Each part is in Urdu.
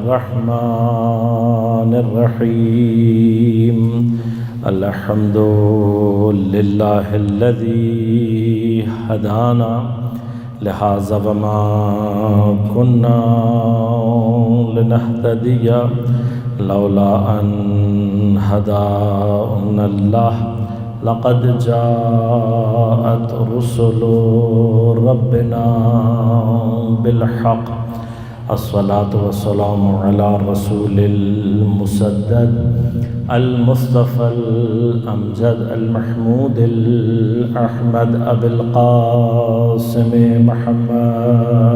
الرحمن الرحيم الحمد لله الذي هدانا لهذا وما كنا لنهتدي لولا أن هدانا الله لقد جاءت رسل ربنا بالحق الصلاة والسلام على رسول المسدد المصطفى الأمجد المحمود الأحمد أبي القاسم محمد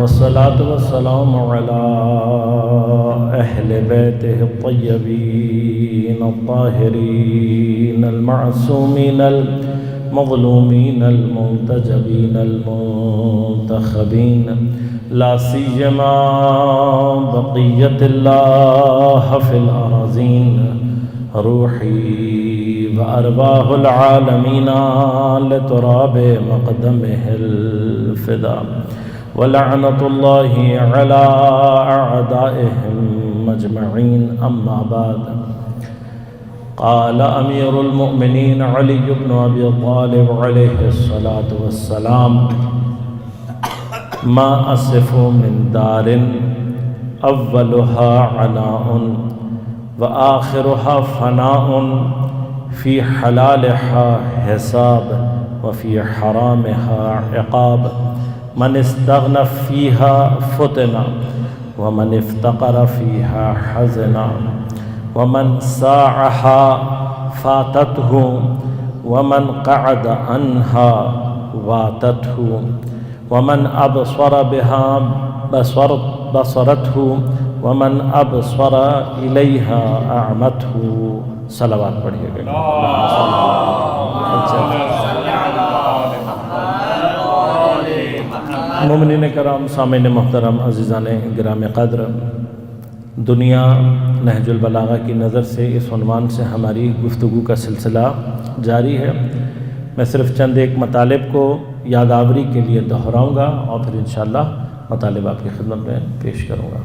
والصلاة والسلام على أهل بيته الطيبين الطاهرين المعصومين المظلومين المنتجبين المنتخبين لا سيما بقية الله في الأراضين روحي وأرواح العالمين لتراب مقدمه الفداء ولعنة الله على أعدائهم أجمعين أما بعد قال أمير المؤمنين علي بن أبي طالب عليه الصلاة والسلام ما أصف من دار أولها عناء وآخرها فناء في حلالها حساب وفي حرامها عقاب من استغنى فيها فتنا ومن افتقر فيها حزنا ومن ساعها فاتته ومن قعد عنها واتته ومن أبصر بها بصرته ومن أبصر إليها أعمته صلوات پڑھیے گا مومنین کرام سامعین محترم عزیزان گرام قدر دنیا نہج البلاغہ کی نظر سے اس عنوان سے ہماری گفتگو کا سلسلہ جاری ہے میں صرف چند ایک مطالب کو یادآوری کے لیے دہراؤں گا اور پھر انشاءاللہ مطالب آپ کی خدمت میں پیش کروں گا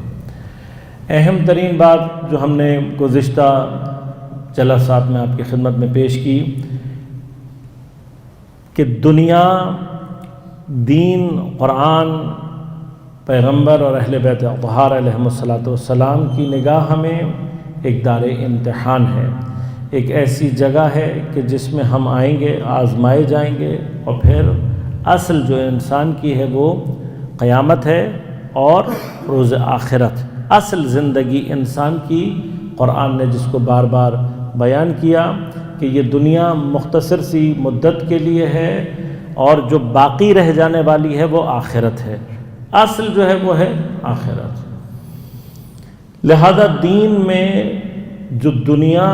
اہم ترین بات جو ہم نے گزشتہ جلسات میں آپ کی خدمت میں پیش کی کہ دنیا دین قرآن پیغمبر اور اہل بیت اطہار علیہم السلام کی نگاہ میں ایک دار امتحان ہے ایک ایسی جگہ ہے کہ جس میں ہم آئیں گے آزمائے جائیں گے اور پھر اصل جو انسان کی ہے وہ قیامت ہے اور روز آخرت اصل زندگی انسان کی قرآن نے جس کو بار بار بیان کیا کہ یہ دنیا مختصر سی مدت کے لیے ہے اور جو باقی رہ جانے والی ہے وہ آخرت ہے اصل جو ہے وہ ہے آخرت لہذا دین میں جو دنیا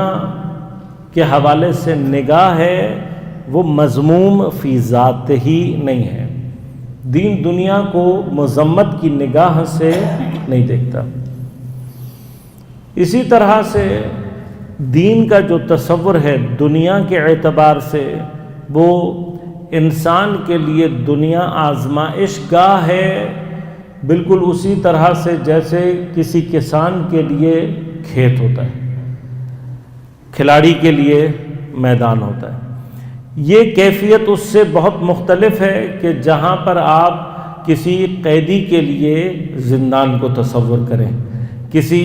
کے حوالے سے نگاہ ہے وہ مذموم فی ذات ہی نہیں ہے دین دنیا کو مذمت کی نگاہ سے نہیں دیکھتا اسی طرح سے دین کا جو تصور ہے دنیا کے اعتبار سے وہ انسان کے لیے دنیا آزمائش گاہ ہے بالکل اسی طرح سے جیسے کسی کسان کے لیے کھیت ہوتا ہے کھلاڑی کے لیے میدان ہوتا ہے یہ کیفیت اس سے بہت مختلف ہے کہ جہاں پر آپ کسی قیدی کے لیے زندان کو تصور کریں کسی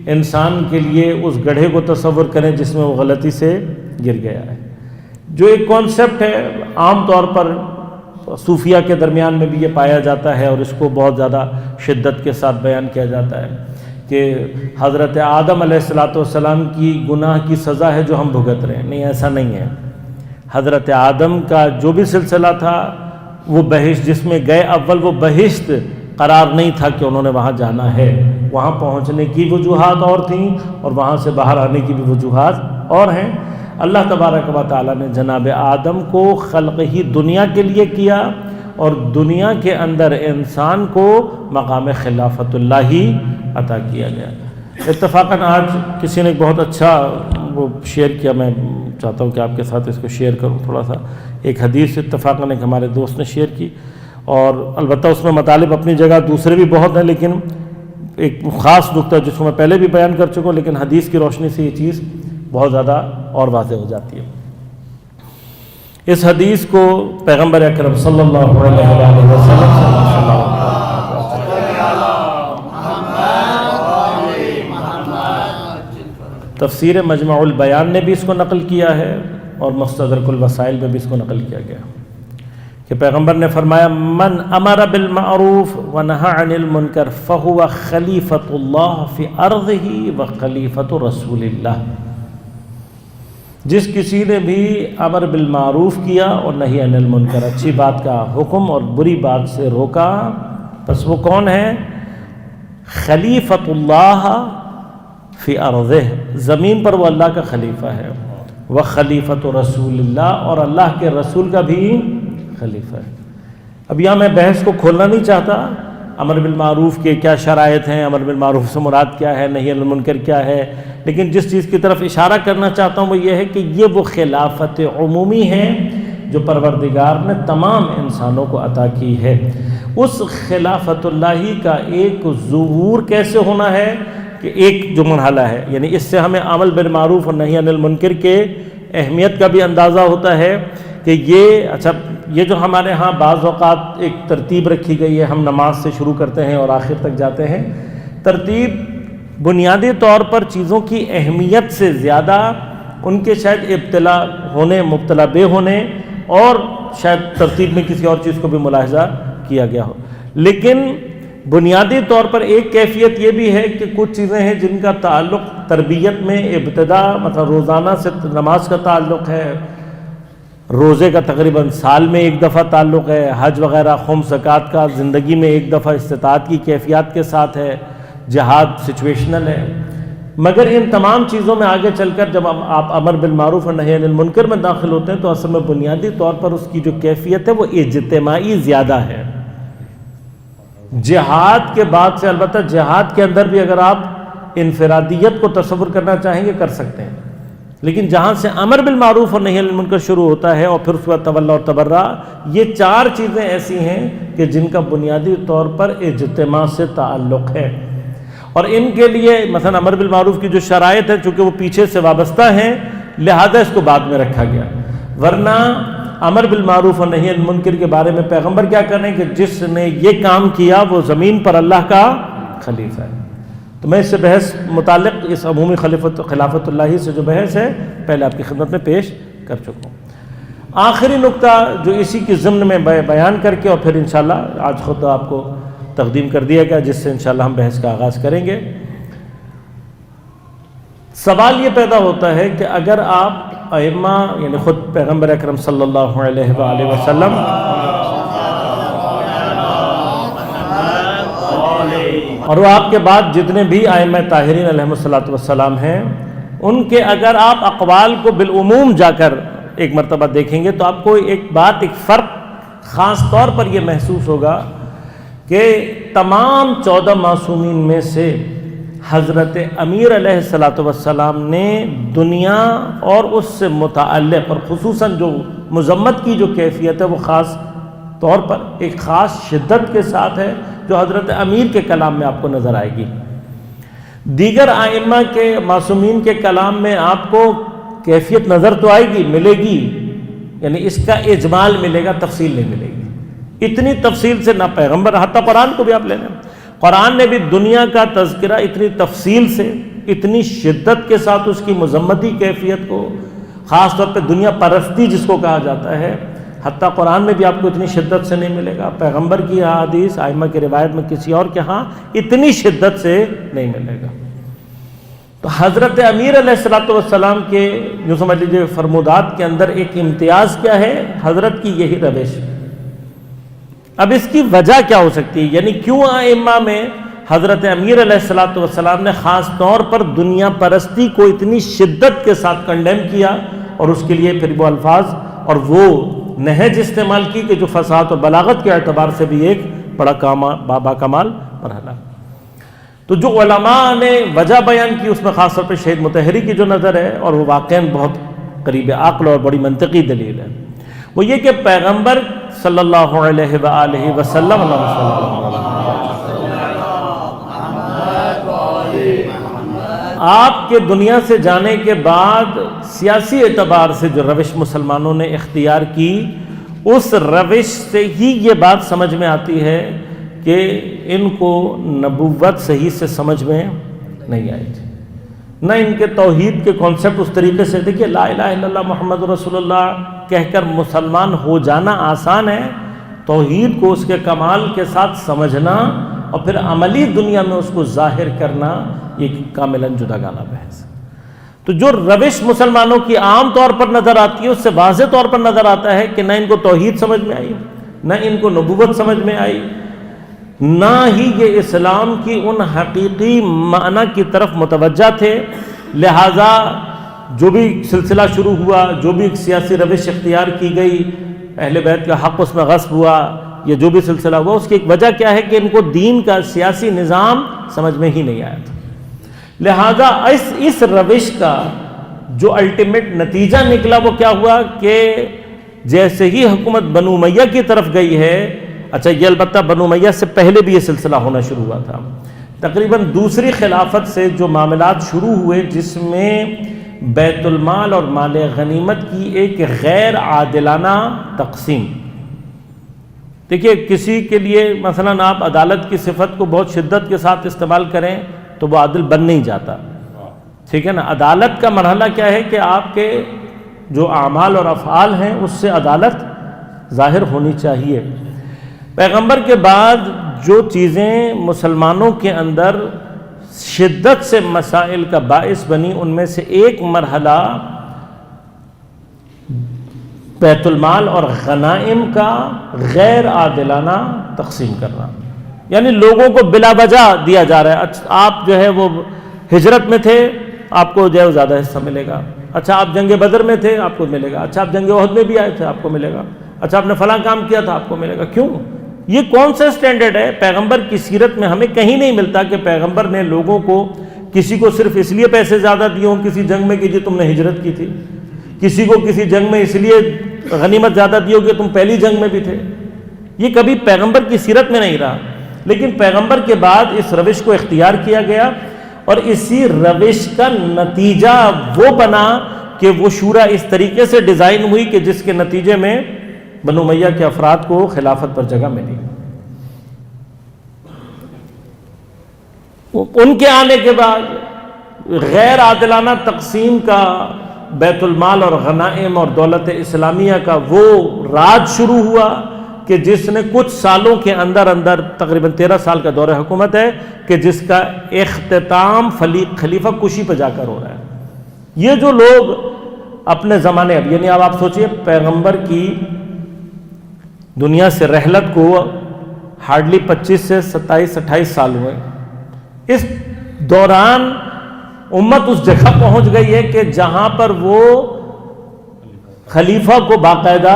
انسان کے لیے اس گڑھے کو تصور کریں جس میں وہ غلطی سے گر گیا ہے جو ایک کانسیپٹ ہے عام طور پر صوفیہ کے درمیان میں بھی یہ پایا جاتا ہے اور اس کو بہت زیادہ شدت کے ساتھ بیان کیا جاتا ہے کہ حضرت آدم علیہ السلام کی گناہ کی سزا ہے جو ہم بھگت رہے ہیں نہیں ایسا نہیں ہے حضرت آدم کا جو بھی سلسلہ تھا وہ بہشت جس میں گئے اول وہ بہشت قرار نہیں تھا کہ انہوں نے وہاں جانا ہے وہاں پہنچنے کی وجوہات اور تھیں اور وہاں سے باہر آنے کی بھی وجوہات اور ہیں اللہ تبارک و تعالیٰ نے جناب آدم کو خلق ہی دنیا کے لیے کیا اور دنیا کے اندر انسان کو مقام خلافت اللہ ہی عطا کیا گیا اتفاقاً آج کسی نے ایک بہت اچھا وہ شیئر کیا، میں چاہتا ہوں کہ آپ کے ساتھ اس کو شیئر کروں تھوڑا سا. ایک حدیث اتفاقاً ایک ہمارے دوست نے شیئر کی، اور البتہ اس میں مطالب اپنی جگہ دوسرے بھی بہت ہیں، لیکن ایک خاص نقطہ جس کو میں پہلے بھی بیان کر چکا ہوں، لیکن حدیث کی روشنی سے یہ چیز بہت زیادہ اور واضح ہو جاتی ہے. اس حدیث کو پیغمبر اکرم صلی اللہ علیہ وسلم تفسیر مجمع البیان نے بھی اس کو نقل کیا ہے، اور مستدرک الوسائل میں بھی اس کو نقل کیا گیا کہ پیغمبر نے فرمایا من امر بالمعروف ونہى عن المنکر فهو خلیفۃ اللہ فی ارضہ وخلیفۃ رسول اللہ. جس کسی نے بھی امر بالمعروف کیا اور نہی عن المنکر، اچھی بات کا حکم اور بری بات سے روکا، پس وہ کون ہے؟ خلیفۃ اللہ فی ارضہ، زمین پر وہ اللہ کا خلیفہ ہے. وخلیفۃ رسول اللہ، اور اللہ کے رسول کا بھی خلیفہ ہے. اب یہاں میں بحث کو کھولنا نہیں چاہتا، امر بالمعروف کے کیا شرائط ہیں، امر بالمعروف سے مراد کیا ہے، نہی عن المنکر کیا ہے، لیکن جس چیز کی طرف اشارہ کرنا چاہتا ہوں وہ یہ ہے کہ یہ وہ خلافت عمومی ہے جو پروردگار نے تمام انسانوں کو عطا کی ہے. اس خلافت اللہ کا ایک ظہور کیسے ہونا ہے کہ ایک جو مرحلہ ہے، یعنی اس سے ہمیں عمل بالمعروف اور نہی عن المنکر کے اہمیت کا بھی اندازہ ہوتا ہے کہ یہ جو ہمارے ہاں بعض اوقات ایک ترتیب رکھی گئی ہے، ہم نماز سے شروع کرتے ہیں اور آخر تک جاتے ہیں. ترتیب بنیادی طور پر چیزوں کی اہمیت سے زیادہ ان کے شاید ابتلا ہونے، مبتلا بے ہونے، اور شاید ترتیب میں کسی اور چیز کو بھی ملاحظہ کیا گیا ہو. لیکن بنیادی طور پر ایک کیفیت یہ بھی ہے کہ کچھ چیزیں ہیں جن کا تعلق تربیت میں ابتدا، مثلا روزانہ سے نماز کا تعلق ہے، روزے کا تقریباً سال میں ایک دفعہ تعلق ہے، حج وغیرہ خمس زکوٰۃ کا زندگی میں ایک دفعہ استطاعت کی کیفیات کے ساتھ ہے، جہاد سچویشنل ہے. مگر ان تمام چیزوں میں آگے چل کر جب آپ امر بالمعروف اور نہی عن المنکر میں داخل ہوتے ہیں تو اصل میں بنیادی طور پر اس کی جو کیفیت ہے وہ اجتماعی زیادہ ہے. جہاد کے بعد سے، البتہ جہاد کے اندر بھی اگر آپ انفرادیت کو تصور کرنا چاہیں گے کر سکتے ہیں، لیکن جہاں سے امر بالمعروف اور نہی عن المنکر شروع ہوتا ہے اور پھر اس کے بعد تولی اور تبرع، یہ چار چیزیں ایسی ہیں کہ جن کا بنیادی طور پر اجتماع سے تعلق ہے. اور ان کے لیے مثلا امر بالمعروف کی جو شرائط ہے چونکہ وہ پیچھے سے وابستہ ہیں، لہذا اس کو بعد میں رکھا گیا. ورنہ امر بالمعروف اور نہی عن المنکر کے بارے میں پیغمبر کیا کر رہے ہیں کہ جس نے یہ کام کیا وہ زمین پر اللہ کا خلیفہ ہے. تو میں اس سے بحث متعلق اس عمومی خلافت اللہ سے جو بحث ہے پہلے آپ کی خدمت میں پیش کر چکا ہوں. آخری نقطہ جو اسی کی ضمن میں بیان کر کے اور پھر انشاءاللہ آج خود آپ کو تقدیم کر دیا گیا جس سے انشاءاللہ ہم بحث کا آغاز کریں گے. سوال یہ پیدا ہوتا ہے کہ اگر آپ ائمہ یعنی خود پیغمبر اکرم صلی اللہ علیہ وآلہ وسلم اور وہ آپ کے بعد جتنے بھی ائمہ طاہرین علیہم السلام ہیں، ان کے اگر آپ اقوال کو بالعموم جا کر ایک مرتبہ دیکھیں گے تو آپ کو ایک فرق خاص طور پر یہ محسوس ہوگا کہ تمام 14 معصومین میں سے حضرت امیر علیہ السلام نے دنیا اور اس سے متعلق اور خصوصاً جو مذمت کی جو کیفیت ہے وہ خاص طور پر ایک خاص شدت کے ساتھ ہے جو حضرت امیر کے کلام میں آپ کو نظر آئے گی. دیگر ائمہ کے معصومین کے کلام میں آپ کو کیفیت نظر تو آئے گی، ملے گی، یعنی اس کا اجمال ملے گا، تفصیل نہیں ملے گی. اتنی تفصیل سے نہ پیغمبر، حتیٰ قرآن کو بھی آپ لے لیں، قرآن نے بھی دنیا کا تذکرہ اتنی تفصیل سے، اتنی شدت کے ساتھ اس کی مذمتی کیفیت کو، خاص طور پہ دنیا پرستی جس کو کہا جاتا ہے، حتیٰ قرآن میں بھی آپ کو اتنی شدت سے نہیں ملے گا. پیغمبر کی احادیث ائمہ کی روایت میں کسی اور کے ہاں اتنی شدت سے نہیں ملے گا. تو حضرت امیر علیہ السلام کے جو سمجھ لیجیے فرمودات کے اندر ایک امتیاز کیا ہے؟ حضرت کی یہی روش. اب اس کی وجہ کیا ہو سکتی ہے؟ یعنی کیوں ائمہ میں حضرت امیر علیہ السلام نے خاص طور پر دنیا پرستی کو اتنی شدت کے ساتھ کنڈیم کیا اور اس کے لیے پھر وہ الفاظ اور وہ نہج استعمال کی کہ جو فصاحت اور بلاغت کے اعتبار سے بھی ایک بڑا باکمال مرحلہ. تو جو علماء نے وجہ بیان کی اس میں خاص طور پہ شہید مطہری کی جو نظر ہے، اور وہ واقعاً بہت قریب عقل اور بڑی منطقی دلیل ہے، وہ یہ کہ پیغمبر صلی اللہ علیہ وآلہ وسلم آپ کے دنیا سے جانے کے بعد سیاسی اعتبار سے جو روش مسلمانوں نے اختیار کی، اس روش سے ہی یہ بات سمجھ میں آتی ہے کہ ان کو نبوت صحیح سے سمجھ میں نہیں آئی تھی، نہ ان کے توحید کے کانسیپٹ اس طریقے سے تھے کہ لا الہ الا اللہ محمد رسول اللہ کہہ کر مسلمان ہو جانا آسان ہے، توحید کو اس کے کمال کے ساتھ سمجھنا اور پھر عملی دنیا میں اس کو ظاہر کرنا یہ کاملاً جداگانہ بحث ہے۔ تو جو روش مسلمانوں کی عام طور پر نظر آتی ہے اس سے واضح طور پر نظر آتا ہے کہ نہ ان کو توحید سمجھ میں آئی، نہ ان کو نبوت سمجھ میں آئی، نہ ہی یہ اسلام کی ان حقیقی معنی کی طرف متوجہ تھے، لہٰذا جو بھی سلسلہ شروع ہوا، جو بھی سیاسی روش اختیار کی گئی، اہل بیت کا حق اس میں غصب ہوا، یہ جو بھی سلسلہ ہوا، اس کی ایک وجہ کیا ہے کہ ان کو دین کا سیاسی نظام سمجھ میں ہی نہیں آیا تھا۔ لہٰذا اس روش کا جو الٹیمیٹ نتیجہ نکلا وہ کیا ہوا کہ جیسے ہی حکومت بنو امیہ کی طرف گئی ہے، اچھا یہ البتہ بنو امیہ سے پہلے بھی یہ سلسلہ ہونا شروع ہوا تھا، تقریباً دوسری خلافت سے جو معاملات شروع ہوئے جس میں بیت المال اور مال غنیمت کی ایک غیر عادلانہ تقسیم۔ دیکھیے کسی کے لیے مثلاً آپ عدالت کی صفت کو بہت شدت کے ساتھ استعمال کریں تو وہ عادل بن نہیں جاتا، ٹھیک ہے نا۔ عدالت کا مرحلہ کیا ہے کہ آپ کے جو اعمال اور افعال ہیں اس سے عدالت ظاہر ہونی چاہیے۔ پیغمبر کے بعد جو چیزیں مسلمانوں کے اندر شدت سے مسائل کا باعث بنی ان میں سے ایک مرحلہ بیت المال اور غنائم کا غیر عادلانہ تقسیم کرنا، یعنی لوگوں کو بلا وجہ دیا جا رہا ہے۔ اچھا آپ جو ہے وہ ہجرت میں تھے آپ کو جو ہے زیادہ حصہ ملے گا، اچھا آپ جنگ بدر میں تھے آپ کو ملے گا، اچھا آپ جنگ احد میں بھی آئے تھے آپ کو ملے گا، اچھا آپ نے فلاں کام کیا تھا آپ کو ملے گا۔ کیوں؟ یہ کون سا سٹینڈرڈ ہے؟ پیغمبر کی سیرت میں ہمیں کہیں نہیں ملتا کہ پیغمبر نے لوگوں کو کسی کو صرف اس لیے پیسے زیادہ دیے ہوں کسی جنگ میں کہ جی تم نے ہجرت کی تھی، کسی کو کسی جنگ میں اس لیے غنیمت زیادہ دی ہو کہ تم پہلی جنگ میں بھی تھے، یہ کبھی پیغمبر کی سیرت میں نہیں رہا۔ لیکن پیغمبر کے بعد اس روش کو اختیار کیا گیا اور اسی روش کا نتیجہ وہ بنا کہ وہ شورا اس طریقے سے ڈیزائن ہوئی کہ جس کے نتیجے میں بنو امیہ کے افراد کو خلافت پر جگہ ملی۔ ان کے آنے کے بعد غیر عادلانہ تقسیم کا بیت المال اور غنائم اور دولت اسلامیہ کا وہ راج شروع ہوا کہ جس نے کچھ سالوں کے اندر تقریباً 13 سال کا دور حکومت ہے کہ جس کا اختتام خلیفہ کشی پہ جا کر ہو رہا ہے۔ یہ جو لوگ اپنے زمانے اب یعنی اب آپ سوچئے پیغمبر کی دنیا سے رحلت کو ہارڈلی 25 سے 27-28 سال ہوئے، اس دوران امت اس جگہ پہنچ گئی ہے کہ جہاں پر وہ خلیفہ کو باقاعدہ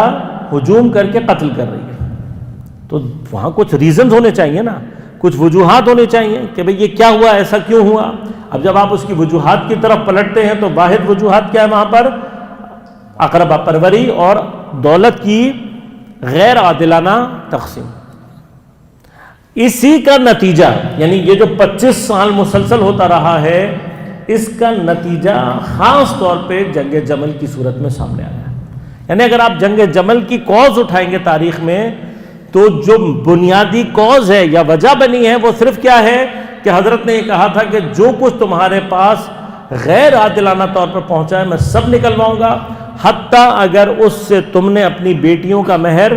ہجوم کر کے قتل کر رہی ہے، تو وہاں کچھ ریزنز ہونے چاہیے نا، کچھ وجوہات ہونے چاہیے کہ بھئی یہ کیا ہوا، ایسا کیوں ہوا۔ اب جب آپ اس کی وجوہات کی طرف پلٹتے ہیں تو واحد وجوہات کیا ہے وہاں پر؟ اقربا پروری اور دولت کی غیر عادلانہ تقسیم۔ اسی کا نتیجہ یعنی یہ جو 25 سال مسلسل ہوتا رہا ہے اس کا نتیجہ خاص طور پہ جنگ جمل کی صورت میں سامنے آیا ہے۔ یعنی اگر آپ جنگ جمل کی کوز اٹھائیں گے تاریخ میں تو جو بنیادی کوز ہے یا وجہ بنی ہے وہ صرف کیا ہے کہ حضرت نے یہ کہا تھا کہ جو کچھ تمہارے پاس غیر عادلانہ طور پر پہنچا ہے میں سب نکلواؤں گا، حتیٰ اگر اس سے تم نے اپنی بیٹیوں کا مہر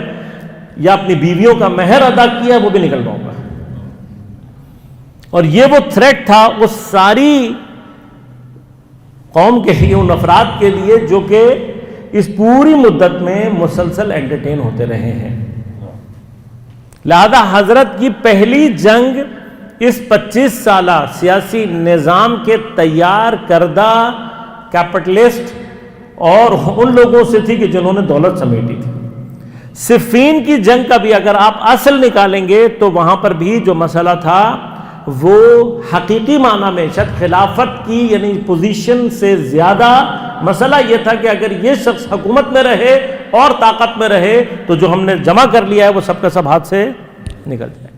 یا اپنی بیویوں کا مہر ادا کیا وہ بھی نکلواؤں گا۔ اور یہ وہ تھریٹ تھا اس ساری قوم کے لیے، ان افراد کے لیے جو کہ اس پوری مدت میں مسلسل انٹرٹین ہوتے رہے ہیں۔ لہذا حضرت کی پہلی جنگ اس 25 سالہ سیاسی نظام کے تیار کردہ کیپٹلسٹ اور ان لوگوں سے تھی کہ جنہوں نے دولت سمیٹی تھی۔ صفین کی جنگ کا بھی اگر آپ اصل نکالیں گے تو وہاں پر بھی جو مسئلہ تھا وہ حقیقی معنی میں شاید خلافت کی یعنی پوزیشن سے زیادہ مسئلہ یہ تھا کہ اگر یہ شخص حکومت میں رہے اور طاقت میں رہے تو جو ہم نے جمع کر لیا ہے وہ سب کا سب ہاتھ سے نکل جائے۔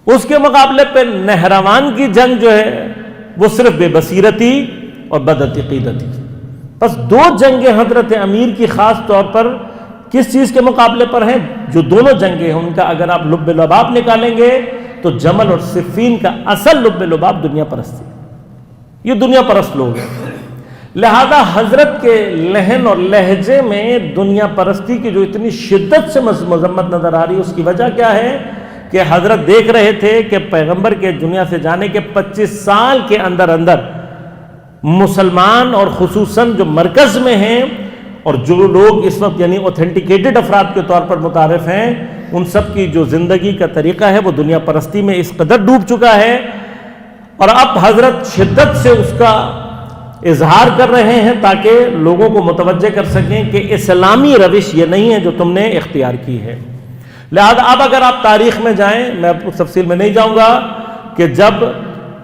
اس کے مقابلے پہ نہروان کی جنگ جو ہے وہ صرف بے بصیرتی اور بدعقیدتی۔ بس دو جنگیں حضرت امیر کی خاص طور پر کس چیز کے مقابلے پر ہیں؟ جو دونوں جنگیں ہیں ان کا اگر آپ لب لباب نکالیں گے تو جمل اور صفین کا اصل لب لباب دنیا پرستی، یہ دنیا پرست لوگ ہیں۔ لہذا حضرت کے لہن اور لہجے میں دنیا پرستی کی جو اتنی شدت سے مذمت نظر آ رہی ہے، اس کی وجہ کیا ہے کہ حضرت دیکھ رہے تھے کہ پیغمبر کے دنیا سے جانے کے 25 سال کے اندر اندر مسلمان اور خصوصاً جو مرکز میں ہیں اور جو لوگ اس وقت یعنی اوتھینٹیکیٹڈ افراد کے طور پر متعارف ہیں، ان سب کی جو زندگی کا طریقہ ہے وہ دنیا پرستی میں اس قدر ڈوب چکا ہے، اور اب حضرت شدت سے اس کا اظہار کر رہے ہیں تاکہ لوگوں کو متوجہ کر سکیں کہ اسلامی روش یہ نہیں ہے جو تم نے اختیار کی ہے۔ لہذا اب اگر آپ تاریخ میں جائیں، میں آپ کو تفصیل میں نہیں جاؤں گا، کہ جب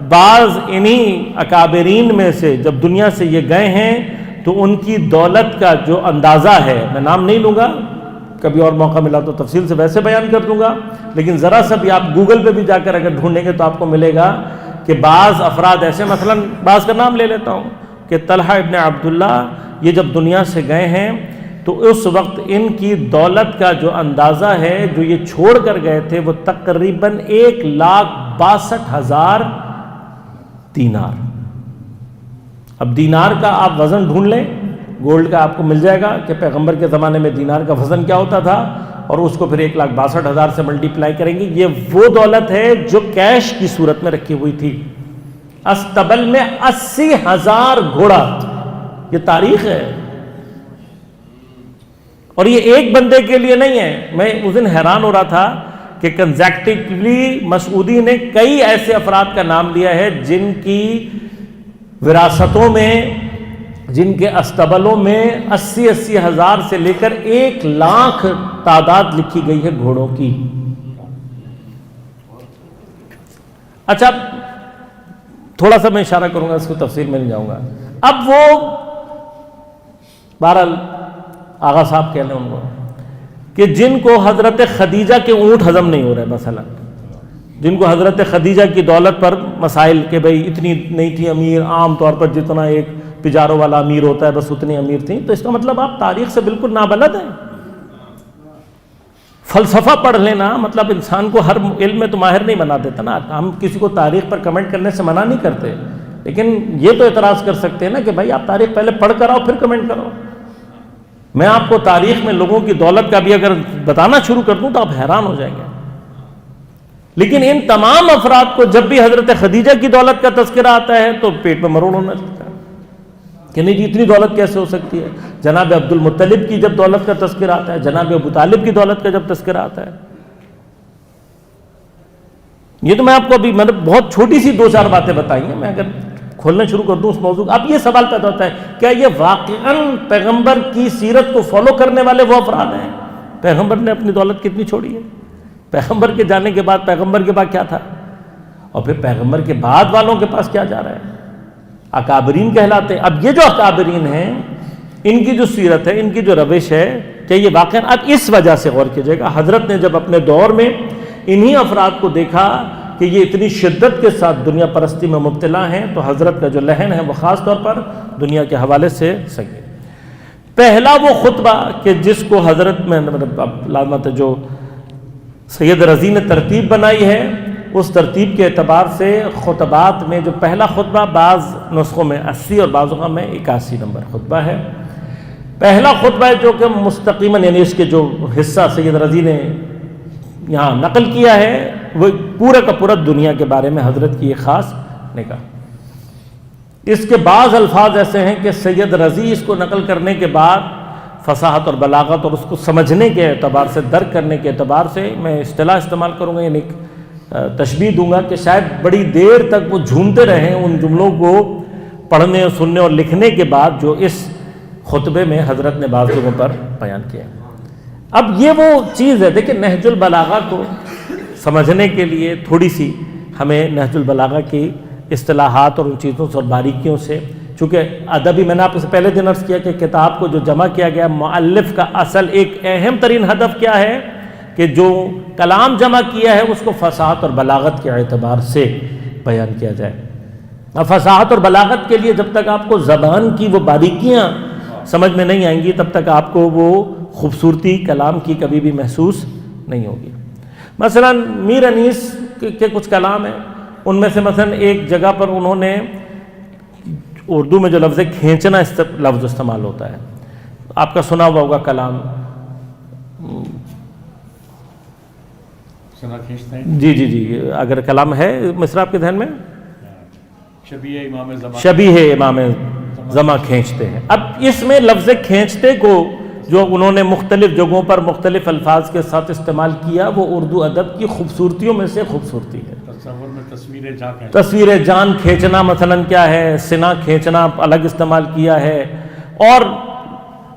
بعض انہی اکابرین میں سے جب دنیا سے یہ گئے ہیں تو ان کی دولت کا جو اندازہ ہے، میں نام نہیں لوں گا، کبھی اور موقع ملا تو تفصیل سے ویسے بیان کر دوں گا، لیکن ذرا سا بھی آپ گوگل پہ بھی جا کر اگر ڈھونڈیں گے تو آپ کو ملے گا کہ بعض افراد ایسے، مثلا بعض کا نام لے لیتا ہوں کہ طلحہ ابن عبداللہ، یہ جب دنیا سے گئے ہیں تو اس وقت ان کی دولت کا جو اندازہ ہے جو یہ چھوڑ کر گئے تھے وہ تقریباً 1,62,000 دینار۔ اب دینار کا آپ وزن ڈھونڈ لیں، گولڈ کا آپ کو مل جائے گا کہ پیغمبر کے زمانے میں دینار کا وزن کیا ہوتا تھا، اور اس کو پھر 1,62,000 سے ملٹیپلائی کریں گے۔ یہ وہ دولت ہے جو کیش کی صورت میں رکھی ہوئی تھی۔ استبل میں 80,000 گھوڑا، یہ تاریخ ہے، اور یہ ایک بندے کے لیے نہیں ہے۔ میں اس دن حیران ہو رہا تھا کہ کنزیکٹیولی مسعودی نے کئی ایسے افراد کا نام لیا ہے جن کی وراثتوں میں، جن کے استبلوں میں 80,000 سے لے کر 1,00,000 تعداد لکھی گئی ہے گھوڑوں کی۔ اچھا، تھوڑا سا میں اشارہ کروں گا، اس کو تفصیل میں نہیں جاؤں گا۔ اب وہ بہرحال آغا صاحب کہہ لیں ان کو کہ جن کو حضرت خدیجہ کے اونٹ ہضم نہیں ہو رہے، مثلا جن کو حضرت خدیجہ کی دولت پر مسائل کہ بھئی اتنی نہیں تھی امیر، عام طور پر جتنا ایک پجاروں والا امیر ہوتا ہے بس اتنی امیر تھیں، تو اس کا مطلب آپ تاریخ سے بالکل نابلد ہیں۔ فلسفہ پڑھ لینا مطلب انسان کو ہر علم میں تو ماہر نہیں بنا دیتا نا۔ ہم کسی کو تاریخ پر کمنٹ کرنے سے منع نہیں کرتے، لیکن یہ تو اعتراض کر سکتے ہیں نا کہ بھائی آپ تاریخ پہلے پڑھ کر آؤ پھر کمنٹ کرو۔ میں آپ کو تاریخ میں لوگوں کی دولت کا بھی اگر بتانا شروع کر دوں تو آپ حیران ہو جائیں گے، لیکن ان تمام افراد کو جب بھی حضرت خدیجہ کی دولت کا تذکرہ آتا ہے تو پیٹ میں مروڑ ہونا لگتا ہے کہ نہیں جی اتنی دولت کیسے ہو سکتی ہے۔ جناب عبد المطلب کی جب دولت کا تذکرہ آتا ہے، جناب ابو طالب کی دولت کا جب تذکرہ آتا ہے، یہ تو میں آپ کو ابھی مطلب بہت چھوٹی سی 2-4 باتیں بتائی ہیں، میں اگر کھولنا شروع کر دوں اس موضوع کو، اب یہ سوال پیدا ہوتا ہے کیا یہ واقعاً پیغمبر کی سیرت کو فالو کرنے والے وہ افراد ہیں؟ پیغمبر نے اپنی دولت کتنی چھوڑی ہے؟ پیغمبر کے جانے کے بعد پیغمبر کے بعد کیا تھا، اور پھر پیغمبر کے بعد والوں کے پاس کیا جا رہا ہے؟ اکابرین کہلاتے ہیں۔ اب یہ جو اکابرین ہیں ان کی جو سیرت ہے، ان کی جو روش ہے، کہ یہ واقعاً اب اس وجہ سے غور کیجیے گا، حضرت نے جب اپنے دور میں انہی افراد کو دیکھا کہ یہ اتنی شدت کے ساتھ دنیا پرستی میں مبتلا ہیں تو حضرت کا جو لہن ہے وہ خاص طور پر دنیا کے حوالے سے صحیح۔ پہلا وہ خطبہ کہ جس کو حضرت میں علامت جو سید رضی نے ترتیب بنائی ہے، اس ترتیب کے اعتبار سے خطبات میں جو پہلا خطبہ بعض نسخوں میں 80 اور بعضوں میں 81 نمبر خطبہ ہے۔ پہلا خطبہ ہے جو کہ مستقیماً یعنی اس کے جو حصہ سید رضی نے یہاں نقل کیا ہے وہ پورا کا پورا دنیا کے بارے میں حضرت کی ایک خاص نگاہ۔ اس کے بعض الفاظ ایسے ہیں کہ سید رضی اس کو نقل کرنے کے بعد فصاحت اور بلاغت اور اس کو سمجھنے کے اعتبار سے، درک کرنے کے اعتبار سے، میں اصطلاح استعمال کروں گا یعنی تشبیہ دوں گا کہ شاید بڑی دیر تک وہ جھومتے رہیں ان جملوں کو پڑھنے اور سننے اور لکھنے کے بعد جو اس خطبے میں حضرت نے بعض جگہوں پر بیان کیا۔ اب یہ وہ چیز ہے، دیکھیں نہج البلاغہ کو سمجھنے کے لیے تھوڑی سی ہمیں نہج البلاغہ کی اصطلاحات اور ان چیزوں سے اور باریکیوں سے، چونکہ ادبی، میں نے آپ سے پہلے دن عرض کیا کہ کتاب کو جو جمع کیا گیا، مؤلف کا اصل ایک اہم ترین ہدف کیا ہے کہ جو کلام جمع کیا ہے اس کو فصاحت اور بلاغت کے اعتبار سے بیان کیا جائے. اب فصاحت اور بلاغت کے لیے جب تک آپ کو زبان کی وہ باریکیاں سمجھ میں نہیں آئیں گی تب تک آپ کو وہ خوبصورتی کلام کی کبھی بھی محسوس نہیں ہوگی. مثلا میر انیس کے کچھ کلام ہیں، ان میں سے مثلا ایک جگہ پر انہوں نے اردو میں جو لفظ کھینچنا لفظ استعمال ہوتا ہے، آپ کا سنا ہوا ہوگا کلام، جی جی جی، اگر کلام ہے مصرع آپ کے ذہن میں، شبیہ امام زماں کھینچتے ہیں. اب اس میں لفظ کھینچتے کو جو انہوں نے مختلف جگہوں پر مختلف الفاظ کے ساتھ استعمال کیا، وہ اردو ادب کی خوبصورتیوں میں سے خوبصورتی ہے. تصویر جان کھینچنا مثلا کیا ہے، سنا کھینچنا الگ استعمال کیا ہے، اور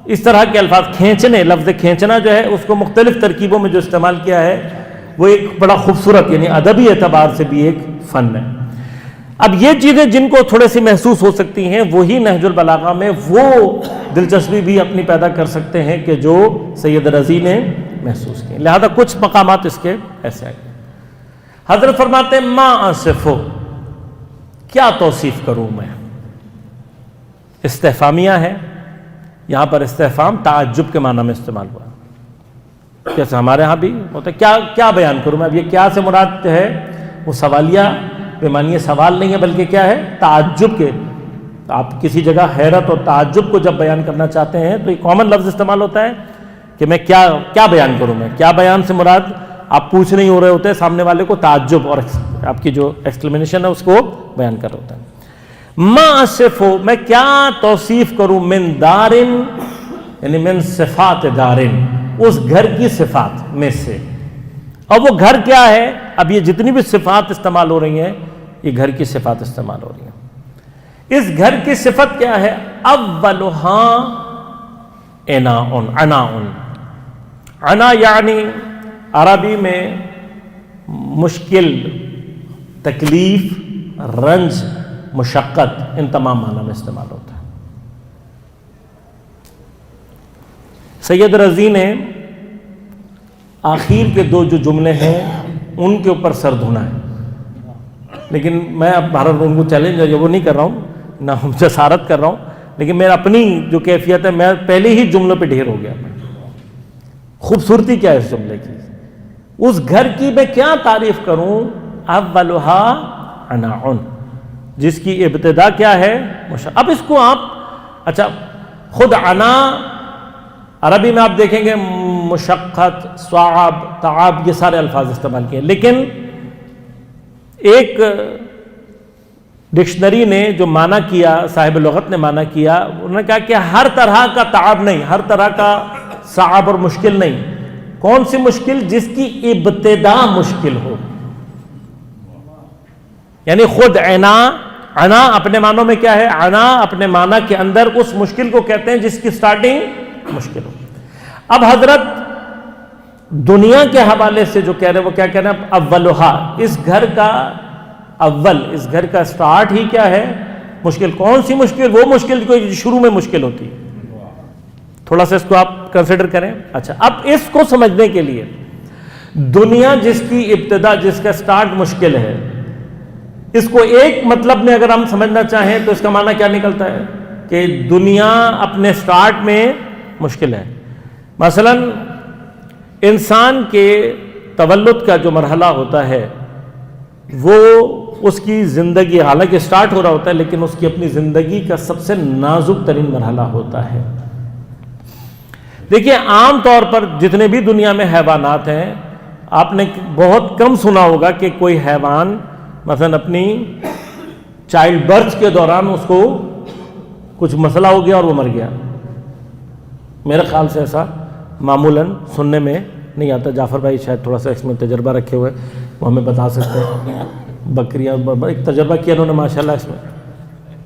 اس طرح کے الفاظ کھینچنے، لفظ کھینچنا جو ہے اس کو مختلف ترکیبوں میں جو استعمال کیا ہے وہ ایک بڑا خوبصورت، یعنی ادبی اعتبار سے بھی ایک فن ہے. اب یہ چیزیں جن کو تھوڑے سی محسوس ہو سکتی ہیں وہی نہج البلاغہ میں وہ دلچسپی بھی اپنی پیدا کر سکتے ہیں کہ جو سید رضی نے محسوس کی. لہذا کچھ مقامات اس کے ایسے ہیں. حضرت فرماتے ہیں ما اصفو، کیا توصیف کروں میں. استفہامیہ ہے، یہاں پر استفہام تعجب کے معنی میں استعمال ہوا، جیسے ہمارے ہاں بھی ہوتا ہے کیا بیان کروں میں. اب یہ کیا سے مراد ہے وہ سوالیہ بمعنی سوال نہیں ہے، بلکہ کیا ہے، تعجب کے. آپ کسی جگہ حیرت اور تعجب کو جب بیان کرنا چاہتے ہیں تو یہ کامن لفظ استعمال ہوتا ہے کہ میں کیا بیان کروں میں. کیا بیان سے مراد آپ پوچھ نہیں ہو رہے ہوتے سامنے والے کو، تعجب اور آپ کی جو ایکسکلیمیشن ہے اس کو بیان کر رہا ہوتا ہے. ما اصفو، میں کیا توصیف کروں، من دارن یعنی من صفات دارن، اس گھر کی صفات میں سے. اور وہ گھر کیا ہے، اب یہ جتنی بھی صفات استعمال ہو رہی ہیں یہ گھر کی صفات استعمال ہو رہی ہیں. اس گھر کی صفت کیا ہے، اولھا عناء. عنا یعنی عربی میں مشکل، تکلیف، رنج، مشقت، ان تمام معنی میں استعمال ہوتا ہے. سید رضی نے آخر کے دو جو جملے ہیں ان کے اوپر سر دھونا ہے، لیکن میں اب بھارت ان کو چیلنج ہے وہ نہیں کر رہا ہوں، نہ ہم جسارت کر رہا ہوں، لیکن میرا اپنی جو کیفیت ہے میں پہلے ہی جملوں پہ ڈھیر ہو گیا. خوبصورتی کیا ہے اس جملے کی، اس گھر کی میں کیا تعریف کروں. اولھا عناء، جس کی ابتدا کیا ہے، اب اس کو آپ اچھا خود عنا عربی میں آپ دیکھیں گے مشقت، صعاب، تعاب، یہ سارے الفاظ استعمال کیے، لیکن ایک ڈکشنری نے جو معنی کیا، صاحب لغت نے معنی کیا، انہوں نے کہا کہ ہر طرح کا تعاب نہیں، ہر طرح کا صعاب اور مشکل نہیں. کون سی مشکل؟ جس کی ابتدا مشکل ہو. یعنی خود عنا اپنے معنوں میں کیا ہے، عنا اپنے معنی کے اندر اس مشکل کو کہتے ہیں جس کی سٹارٹنگ مشکل ہو. اب حضرت دنیا کے حوالے سے جو کہہ رہے ہیں وہ کیا کہہ رہے ہیں، اولھا، اس گھر کا اول، اس گھر کا سٹارٹ ہی کیا ہے، مشکل. کون سی مشکل؟ وہ مشکل جو شروع میں مشکل ہوتی ہے. تھوڑا سا اس کو آپ کنسیڈر کریں. اچھا، اب اس کو سمجھنے کے لیے دنیا جس کی ابتدا، جس کا سٹارٹ مشکل ہے، اس کو ایک مطلب میں اگر ہم سمجھنا چاہیں تو اس کا معنی کیا نکلتا ہے کہ دنیا اپنے سٹارٹ میں مشکل ہے. مثلا انسان کے تولد کا جو مرحلہ ہوتا ہے وہ اس کی زندگی، حالانکہ سٹارٹ ہو رہا ہوتا ہے لیکن اس کی اپنی زندگی کا سب سے نازک ترین مرحلہ ہوتا ہے. دیکھیے عام طور پر جتنے بھی دنیا میں حیوانات ہیں، آپ نے بہت کم سنا ہوگا کہ کوئی حیوان مثلا اپنی چائلڈ برتھ کے دوران اس کو کچھ مسئلہ ہو گیا اور وہ مر گیا. میرے خیال سے ایسا معمولاً سننے میں نہیں آتا. جعفر بھائی شاید تھوڑا سا اس میں تجربہ رکھے ہوئے، وہ ہمیں بتا سکتے ہیں. بکریاں ایک تجربہ کیا انہوں نے ماشاءاللہ اس میں،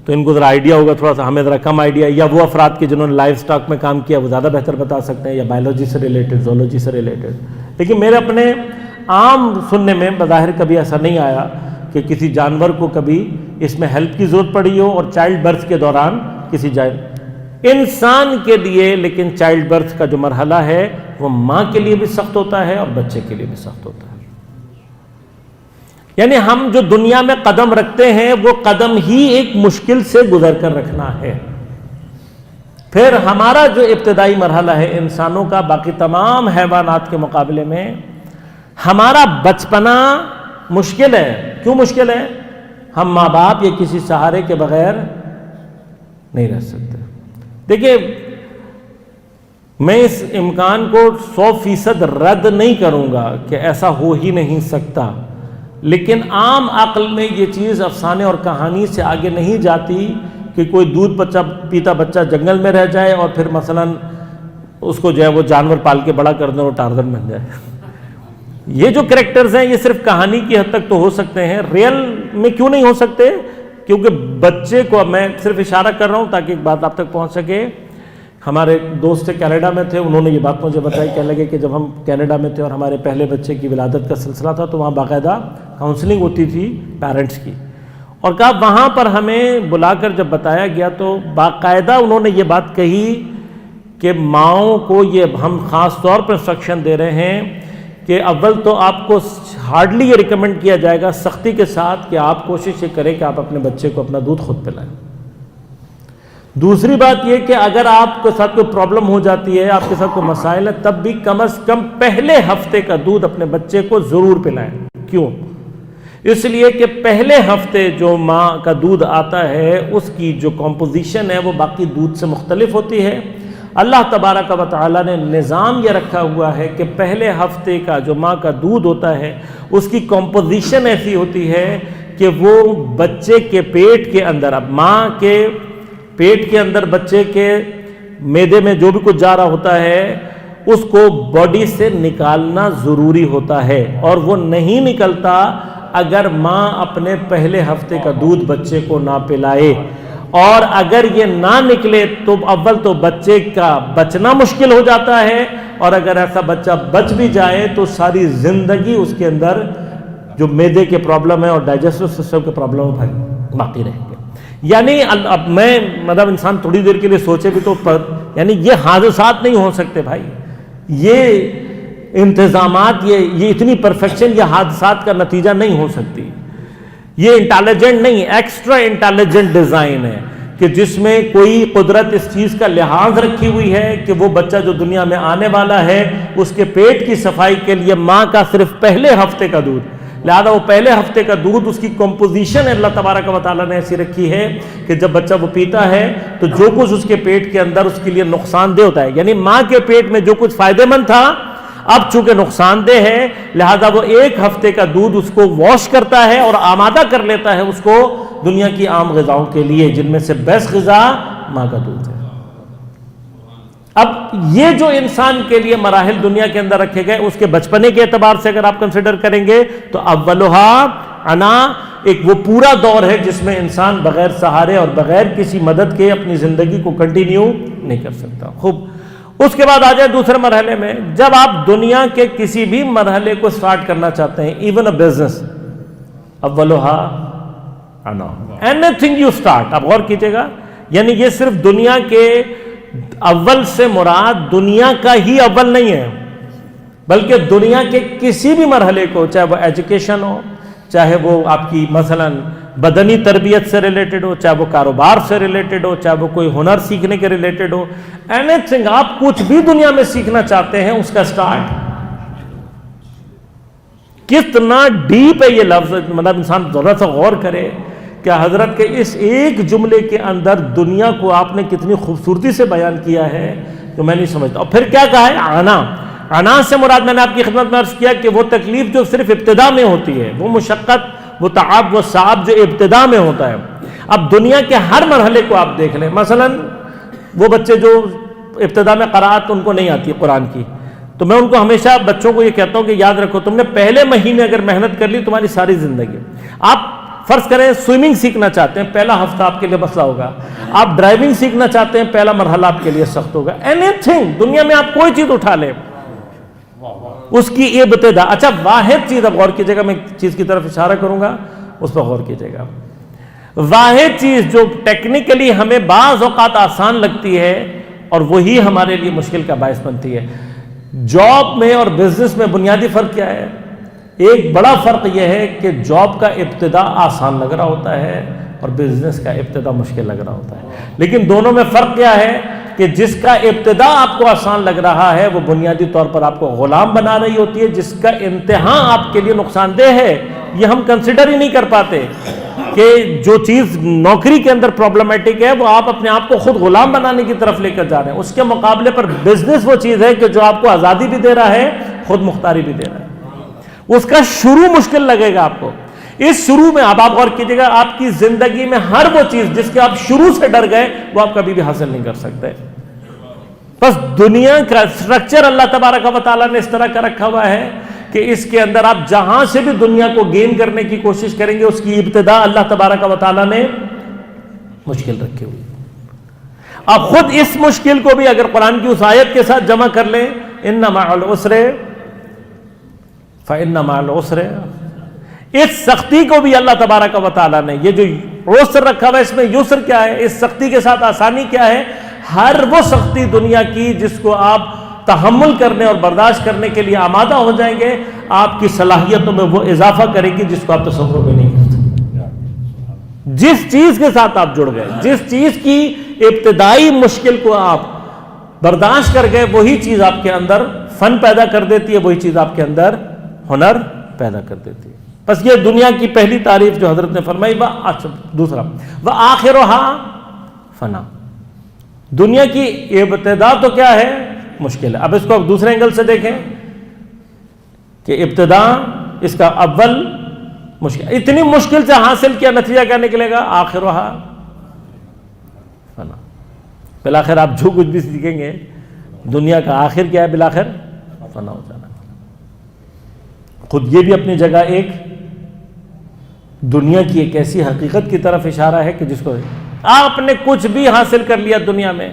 تو ان کو ذرا آئیڈیا ہوگا، تھوڑا سا ہمیں ذرا کم آئیڈیا، یا وہ افراد کے جنہوں نے لائف سٹاک میں کام کیا وہ زیادہ بہتر بتا سکتے ہیں، یا بایولوجی سے ریلیٹڈ، زولوجی سے ریلیٹڈ. لیکن میرے اپنے عام سننے میں بظاہر کبھی ایسا نہیں آیا کہ کسی جانور کو کبھی اس میں ہیلپ کی ضرورت پڑی ہو اور چائلڈ برتھ کے دوران کسی انسان کے لیے، لیکن چائلڈ برتھ کا جو مرحلہ ہے وہ ماں کے لیے بھی سخت ہوتا ہے اور بچے کے لیے بھی سخت ہوتا ہے. یعنی ہم جو دنیا میں قدم رکھتے ہیں وہ قدم ہی ایک مشکل سے گزر کر رکھنا ہے. پھر ہمارا جو ابتدائی مرحلہ ہے انسانوں کا باقی تمام حیوانات کے مقابلے میں، ہمارا بچپنا مشکل ہے. کیوں مشکل ہے؟ ہم ماں باپ یا کسی سہارے کے بغیر نہیں رہ سکتے. دیکھیے، میں اس امکان کو 100% رد نہیں کروں گا کہ ایسا ہو ہی نہیں سکتا، لیکن عام عقل میں یہ چیز افسانے اور کہانی سے آگے نہیں جاتی کہ کوئی دودھ پیتا بچہ جنگل میں رہ جائے اور پھر مثلا اس کو جو ہے وہ جانور پال کے بڑا کر دیں اور ٹارزن بن جائے. یہ جو کریکٹرز ہیں یہ صرف کہانی کی حد تک تو ہو سکتے ہیں، ریئل میں کیوں نہیں ہو سکتے؟ کیونکہ بچے کو، میں صرف اشارہ کر رہا ہوں تاکہ ایک بات آپ تک پہنچ سکے. ہمارے دوست کینیڈا میں تھے، انہوں نے یہ بات مجھے بتائی، کہنے لگے کہ جب ہم کینیڈا میں تھے اور ہمارے پہلے بچے کی ولادت کا سلسلہ تھا تو وہاں باقاعدہ کاؤنسلنگ ہوتی تھی پیرنٹس کی، اور کہا وہاں پر ہمیں بلا کر جب بتایا گیا تو باقاعدہ انہوں نے یہ بات کہی کہ ماؤں کو یہ ہم خاص طور پر انسٹرکشن دے رہے ہیں کہ اول تو آپ کو ہارڈلی یہ ریکمنڈ کیا جائے گا سختی کے ساتھ کہ آپ کوشش یہ کریں کہ آپ اپنے بچے کو اپنا دودھ خود پلائیں. دوسری بات یہ کہ اگر آپ کے ساتھ کوئی پرابلم ہو جاتی ہے، آپ کے ساتھ کوئی مسائل ہے، تب بھی کم از کم پہلے ہفتے کا دودھ اپنے بچے کو ضرور پلائیں. کیوں؟ اس لیے کہ پہلے ہفتے جو ماں کا دودھ آتا ہے اس کی جو کمپوزیشن ہے وہ باقی دودھ سے مختلف ہوتی ہے. اللہ تبارک و تعالیٰ نے نظام یہ رکھا ہوا ہے کہ پہلے ہفتے کا جو ماں کا دودھ ہوتا ہے اس کی کمپوزیشن ایسی ہوتی ہے کہ وہ بچے کے پیٹ کے اندر، اب ماں کے پیٹ کے اندر بچے کے معدے میں جو بھی کچھ جا رہا ہوتا ہے اس کو باڈی سے نکالنا ضروری ہوتا ہے، اور وہ نہیں نکلتا اگر ماں اپنے پہلے ہفتے کا دودھ بچے کو نہ پلائے. اور اگر یہ نہ نکلے تو اول تو بچے کا بچنا مشکل ہو جاتا ہے، اور اگر ایسا بچہ بچ بھی جائے تو ساری زندگی اس کے اندر جو معدے کے پرابلم ہے اور ڈائجسٹو سسٹم کے پرابلم باقی رہیں گے. یعنی اب میں مطلب انسان تھوڑی دیر کے لیے سوچے بھی تو یعنی یہ حادثات نہیں ہو سکتے بھائی، یہ انتظامات، یہ اتنی پرفیکشن یہ حادثات کا نتیجہ نہیں ہو سکتی. یہ انٹیلیجنٹ نہیں، ایکسٹرا انٹیلیجنٹ ڈیزائن ہے کہ جس میں کوئی قدرت اس چیز کا لحاظ رکھی ہوئی ہے کہ وہ بچہ جو دنیا میں آنے والا ہے اس کے پیٹ کی صفائی کے لیے ماں کا صرف پہلے ہفتے کا دودھ، لہذا وہ پہلے ہفتے کا دودھ اس کی کمپوزیشن اللہ تبارک و تعالیٰ نے ایسی رکھی ہے کہ جب بچہ وہ پیتا ہے تو جو کچھ اس کے پیٹ کے اندر اس کے لیے نقصان دہ ہوتا ہے، یعنی ماں کے پیٹ میں جو کچھ فائدہ مند تھا اب چونکہ نقصان دہ ہے، لہذا وہ ایک ہفتے کا دودھ اس کو واش کرتا ہے اور آمادہ کر لیتا ہے اس کو دنیا کی عام غذاؤں کے لیے، جن میں سے بیسٹ غذا ماں کا دودھ ہے. اب یہ جو انسان کے لیے مراحل دنیا کے اندر رکھے گئے اس کے بچپنے کے اعتبار سے اگر آپ کنسیڈر کریں گے تو اولھا انا، ایک وہ پورا دور ہے جس میں انسان بغیر سہارے اور بغیر کسی مدد کے اپنی زندگی کو کنٹینیو نہیں کر سکتا. خوب، اس کے بعد آ جائے دوسرے مرحلے میں. جب آپ دنیا کے کسی بھی مرحلے کو سٹارٹ کرنا چاہتے ہیں، ایون اے بزنس، اولھا انا، اینی تھنگ یو سٹارٹ، آپ غور کیجیے گا، یعنی یہ صرف دنیا کے اول سے مراد دنیا کا ہی اول نہیں ہے، بلکہ دنیا کے کسی بھی مرحلے کو، چاہے وہ ایجوکیشن ہو، چاہے وہ آپ کی مثلا بدنی تربیت سے ریلیٹڈ ہو، چاہے وہ کاروبار سے ریلیٹڈ ہو، چاہے وہ کوئی ہنر سیکھنے کے ریلیٹڈ ہو، اینی تھنگ آپ کچھ بھی دنیا میں سیکھنا چاہتے ہیں اس کا سٹارٹ کتنا ڈیپ ہے یہ لفظ، مطلب انسان ذرا سا غور کرے کہ حضرت کے اس ایک جملے کے اندر دنیا کو آپ نے کتنی خوبصورتی سے بیان کیا ہے جو میں نہیں سمجھتا. اور پھر کیا کہا ہے؟ انا سے مراد میں نے آپ کی خدمت میں عرض کیا کہ وہ تکلیف جو صرف ابتدا میں ہوتی ہے، وہ مشقت، وہ تعب، وہ صعاب جو ابتدا میں ہوتا ہے. اب دنیا کے ہر مرحلے کو آپ دیکھ لیں، مثلا وہ بچے جو ابتدا میں قرأت ان کو نہیں آتی قرآن کی، تو میں ان کو ہمیشہ بچوں کو یہ کہتا ہوں کہ یاد رکھو تم نے پہلے مہینے اگر محنت کر لی تمہاری ساری زندگی. آپ فرض کریں سوئمنگ سیکھنا چاہتے ہیں، پہلا ہفتہ آپ کے لیے مسئلہ ہوگا. آپ ڈرائیونگ سیکھنا چاہتے ہیں، پہلا مرحلہ آپ کے لیے سخت ہوگا. اینی تھنگ دنیا میں آپ کوئی چیز اٹھا لیں، اس کی ابتدا. اچھا واحد چیز, اب غور کیجیے گا, میں ایک چیز کی طرف اشارہ کروں گا, اس پر غور کیجیے گا. واحد چیز جو ٹیکنیکلی ہمیں بعض اوقات آسان لگتی ہے اور وہی ہمارے لیے مشکل کا باعث بنتی ہے. جاب میں اور بزنس میں بنیادی فرق کیا ہے؟ ایک بڑا فرق یہ ہے کہ جاب کا ابتدا آسان لگ رہا ہوتا ہے اور بزنس کا ابتدا مشکل لگ رہا ہوتا ہے. لیکن دونوں میں فرق کیا ہے کہ جس کا ابتدا آپ کو آسان لگ رہا ہے وہ بنیادی طور پر آپ کو غلام بنا رہی ہوتی ہے. جس کا انتہا آپ کے لیے نقصان دہ ہے, یہ ہم کنسیڈر ہی نہیں کر پاتے کہ جو چیز نوکری کے اندر پرابلمٹک ہے وہ آپ اپنے آپ کو خود غلام بنانے کی طرف لے کر جا رہے ہیں. اس کے مقابلے پر بزنس وہ چیز ہے کہ جو آپ کو آزادی بھی دے رہا ہے, خود مختاری بھی دے رہا ہے. اس کا شروع مشکل لگے گا آپ کو. اس شروع میں اب آپ غور کیجیے گا, آپ کی زندگی میں ہر وہ چیز جس کے آپ شروع سے ڈر گئے وہ آپ کبھی بھی حاصل نہیں کر سکتے. بس دنیا کا اسٹرکچر اللہ تبارک و تعالیٰ نے اس طرح کا رکھا ہوا ہے کہ اس کے اندر آپ جہاں سے بھی دنیا کو گین کرنے کی کوشش کریں گے اس کی ابتدا اللہ تبارک و تعالیٰ نے مشکل رکھی ہوئی. آپ خود اس مشکل کو بھی اگر قرآن کی اس آیت کے ساتھ جمع کر لیں, ان مع العسر فإن مع العسر, اس سختی کو بھی اللہ تبارک و تعالیٰ نے, یہ جو عسر رکھا ہوا ہے اس میں یسر کیا ہے, اس سختی کے ساتھ آسانی کیا ہے, ہر وہ سختی دنیا کی جس کو آپ تحمل کرنے اور برداشت کرنے کے لیے آمادہ ہو جائیں گے, آپ کی صلاحیتوں میں وہ اضافہ کرے گی جس کو آپ تصور بھی نہیں کر سکتے. جس چیز کے ساتھ آپ جڑ گئے, جس چیز کی ابتدائی مشکل کو آپ برداشت کر گئے, وہی چیز آپ کے اندر فن پیدا کر دیتی ہے, وہی چیز آپ کے اندر ہنر پیدا کر دیتی ہے. بس یہ دنیا کی پہلی تعریف جو حضرت نے فرمائی. اچھا دوسرا, وآخرها فنا, دنیا کی ابتدا تو کیا ہے, مشکل ہے. اب اس کو دوسرے اینگل سے دیکھیں کہ ابتدا اس کا اول مشکل, اتنی مشکل سے حاصل کیا, نتیجہ کیا نکلے گا, آخرها فنا. بالآخر آپ جو کچھ بھی سیکھیں گے دنیا کا آخر کیا ہے, بالآخر فنا ہو جانا. خود یہ بھی اپنی جگہ ایک دنیا کی ایک ایسی حقیقت کی طرف اشارہ ہے کہ جس کو آپ نے کچھ بھی حاصل کر لیا دنیا میں,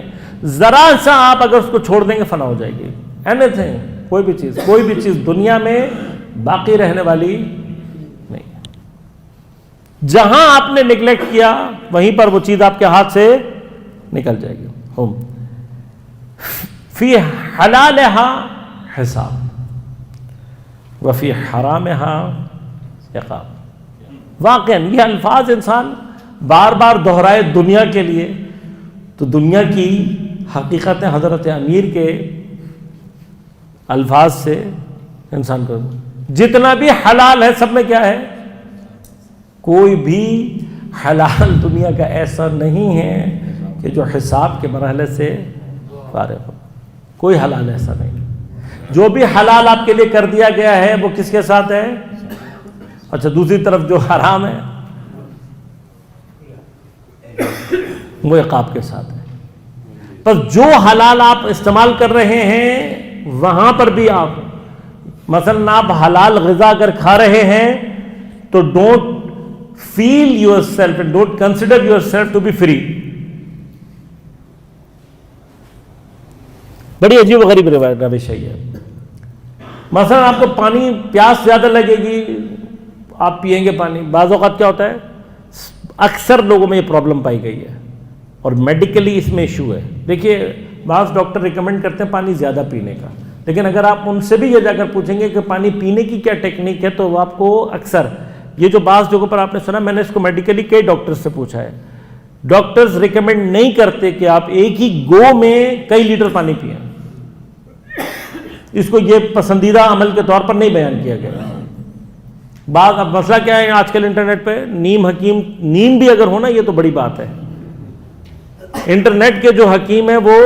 ذرا سا آپ اگر اس کو چھوڑ دیں گے فنا ہو جائے گی. اینی تھنگ, کوئی بھی چیز دنیا میں باقی رہنے والی نہیں. جہاں آپ نے نیگلیکٹ کیا وہیں پر وہ چیز آپ کے ہاتھ سے نکل جائے گی. فی حلالها حساب وفی حرامها عقاب. واقعاً یہ الفاظ انسان بار بار دہرائے دنیا کے لیے تو دنیا کی حقیقتیں حضرت امیر کے الفاظ سے انسان کو, جتنا بھی حلال ہے سب میں کیا ہے, کوئی بھی حلال دنیا کا ایسا نہیں ہے کہ جو حساب کے مرحلے سے فارغ ہو. کوئی حلال ایسا نہیں. جو بھی حلال آپ کے لیے کر دیا گیا ہے وہ کس کے ساتھ ہے, اچھا دوسری طرف جو حرام ہے وہ عقاب کے ساتھ ہے. بس جو حلال آپ استعمال کر رہے ہیں وہاں پر بھی آپ, مثلا آپ حلال غذا اگر کھا رہے ہیں تو don't feel yourself and don't consider yourself to be free. بڑی عجیب و غریب روش ہے یہ. مثلا آپ کو پانی پیاس زیادہ لگے گی, آپ پیئیں گے پانی. بعض اوقات کیا ہوتا ہے, اکثر لوگوں میں یہ پرابلم پائی گئی ہے اور میڈیکلی اس میں ایشو ہے. دیکھیے بعض ڈاکٹر ریکمینڈ کرتے ہیں پانی زیادہ پینے کا, لیکن اگر آپ ان سے بھی یہ جا کر پوچھیں گے کہ پانی پینے کی کیا ٹیکنیک ہے تو وہ آپ کو اکثر یہ جو بعض جگہوں پر آپ نے سنا, میں نے اس کو میڈیکلی کئی ڈاکٹر سے پوچھا ہے, ڈاکٹرز ریکمینڈ نہیں کرتے کہ آپ ایک ہی گو میں کئی لیٹر پانی پئیں. اس کو یہ پسندیدہ عمل کے طور پر نہیں بیان کیا گیا. بعض اب مسئلہ کیا ہے آج کل انٹرنیٹ پہ, نیم حکیم, نیم بھی اگر ہونا یہ تو بڑی بات ہے. انٹرنیٹ کے جو حکیم ہیں وہ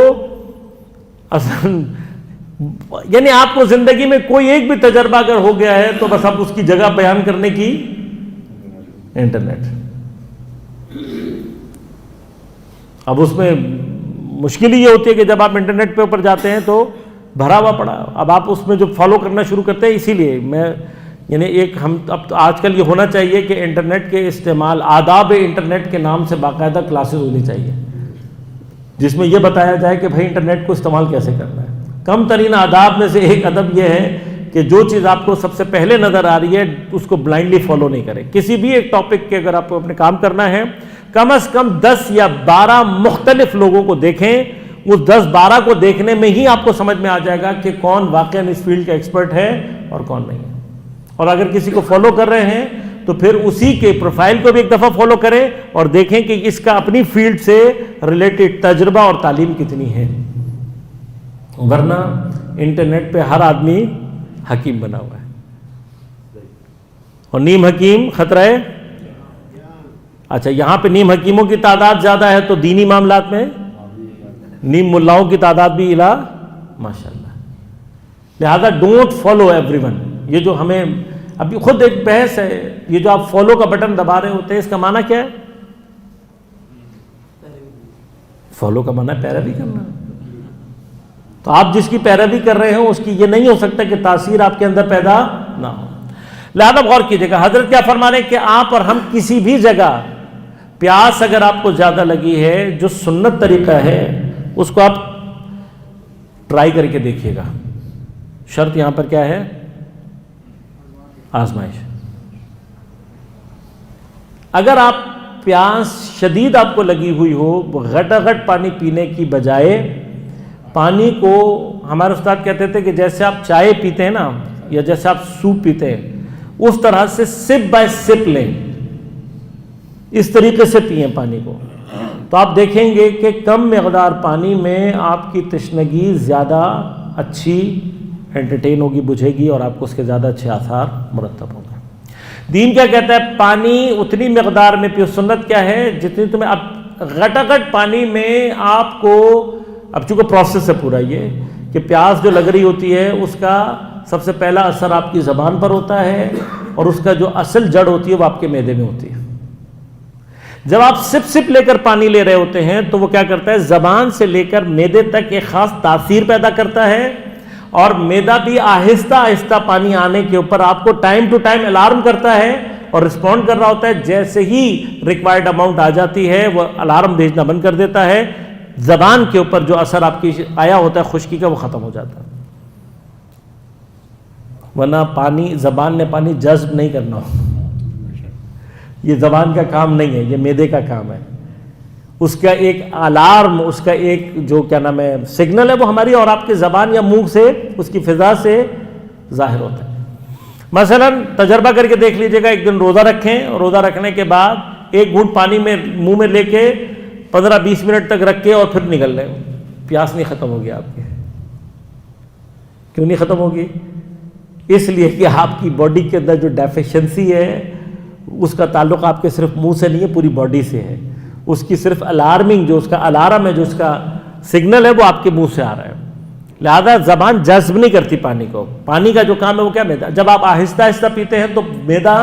اصل یعنی آپ کو زندگی میں کوئی ایک بھی تجربہ اگر ہو گیا ہے تو بس آپ اس کی جگہ بیان کرنے کی انٹرنیٹ. اب اس میں مشکل ہی یہ ہوتی ہے کہ جب آپ انٹرنیٹ پہ اوپر جاتے ہیں تو بھرا ہوا پڑا, اب آپ اس میں جو فالو کرنا شروع کرتے ہیں. اسی لیے میں یعنی ایک ہم اب آج کل یہ ہونا چاہیے کہ انٹرنیٹ کے استعمال, آداب انٹرنیٹ کے نام سے باقاعدہ کلاسز ہونی چاہیے جس میں یہ بتایا جائے کہ بھائی انٹرنیٹ کو استعمال کیسے کرنا ہے. کم ترین آداب میں سے ایک ادب یہ ہے کہ جو چیز آپ کو سب سے پہلے نظر آ رہی ہے اس کو بلائنڈلی فالو نہیں کریں. کسی بھی ایک ٹاپک کے اگر آپ کو اپنے کام کرنا ہے کم از کم 10 یا 12 مختلف لوگوں کو دیکھیں. اس 10-12 کو دیکھنے میں ہی آپ کو سمجھ میں آ جائے گا کہ کون واقعا اس فیلڈ کا ایکسپرٹ ہے اور کون نہیں ہے. اور اگر کسی کو فالو کر رہے ہیں تو پھر اسی کے پروفائل کو بھی ایک دفعہ فالو کریں اور دیکھیں کہ اس کا اپنی فیلڈ سے ریلیٹڈ تجربہ اور تعلیم کتنی ہے. ورنہ انٹرنیٹ پہ ہر آدمی حکیم بنا ہوا ہے اور نیم حکیم خطرہ ہے. اچھا یہاں پہ نیم حکیموں کی تعداد زیادہ ہے تو دینی معاملات میں نیم ملاؤں کی تعداد بھی الہ ماشاءاللہ. لہذا ڈونٹ فالو ایوری ون. یہ جو ہمیں ابھی خود ایک بحث ہے, یہ جو آپ فالو کا بٹن دبا رہے ہوتے ہیں اس کا معنی کیا ہے؟ فالو کا معنی ہے پیروی کرنا. تو آپ جس کی پیروی کر رہے ہو اس کی یہ نہیں ہو سکتا کہ تاثیر آپ کے اندر پیدا نہ ہو. لہذا غور کیجیے گا حضرت کیا فرما رہے ہیں کہ آپ اور ہم کسی بھی جگہ پیاس اگر آپ کو زیادہ لگی ہے, جو سنت طریقہ ہے اس کو آپ ٹرائی کر کے دیکھیے گا. شرط یہاں پر کیا ہے؟ آزمائش. اگر آپ پیاس شدید آپ کو لگی ہوئی ہو, غٹاغٹ پانی پینے کی بجائے پانی کو, ہمارے استاد کہتے تھے کہ جیسے آپ چائے پیتے ہیں نا یا جیسے آپ سوپ پیتے ہیں اس طرح سے سپ بائی سپ لیں, اس طریقے سے پئیں پانی کو, تو آپ دیکھیں گے کہ کم مقدار پانی میں آپ کی تشنگی زیادہ اچھی انٹرٹین ہوگی, بجھے گی اور آپ کو اس کے زیادہ اچھے آثار مرتب ہوں گے. دین کیا کہتا ہے؟ پانی اتنی مقدار میں پیو. سنت کیا ہے؟ جتنی تمہیں. اب غٹاغٹ پانی میں آپ کو, اب چونکہ پروسیس ہے پورا یہ کہ پیاس جو لگ رہی ہوتی ہے اس کا سب سے پہلا اثر آپ کی زبان پر ہوتا ہے اور اس کا جو اصل جڑ ہوتی ہے وہ آپ کے معدے میں ہوتی ہے. جب آپ سپ سپ لے کر پانی لے رہے ہوتے ہیں تو وہ کیا کرتا ہے؟ زبان سے لے کر معدے تک ایک خاص تاثیر پیدا کرتا ہے اور معدہ بھی آہستہ آہستہ پانی آنے کے اوپر آپ کو ٹائم ٹو ٹائم الارم کرتا ہے اور رسپونڈ کر رہا ہوتا ہے. جیسے ہی ریکوائرڈ اماؤنٹ آ جاتی ہے وہ الارم بھیجنا بند کر دیتا ہے. زبان کے اوپر جو اثر آپ کی آیا ہوتا ہے خشکی کا وہ ختم ہو جاتا ہے. ورنہ پانی, زبان نے پانی جذب نہیں کرنا, یہ زبان کا کام نہیں ہے, یہ معدے کا کام ہے. اس کا ایک الارم, اس کا ایک جو کیا نام ہے سگنل ہے وہ ہماری اور آپ کی زبان یا منہ سے, اس کی فضا سے ظاہر ہوتا ہے. مثلا تجربہ کر کے دیکھ لیجئے گا, ایک دن روزہ رکھیں, روزہ رکھنے کے بعد ایک گھونٹ پانی میں منہ میں لے کے 15-20 منٹ تک رکھ کے اور پھر نکل لیں, پیاس نہیں ختم ہوگی آپ کی. کیوں نہیں ختم ہوگی؟ اس لیے کہ آپ کی باڈی کے اندر جو ڈیفیشنسی ہے اس کا تعلق آپ کے صرف منہ سے نہیں ہے, پوری باڈی سے ہے. اس کی صرف الارمنگ, جو اس کا الارم ہے, جو اس کا سگنل ہے وہ آپ کے منہ سے آ رہا ہے. لہذا زبان جذب نہیں کرتی پانی کو. پانی کا جو کام ہے وہ کیا؟ معدہ. جب آپ آہستہ آہستہ پیتے ہیں تو معدہ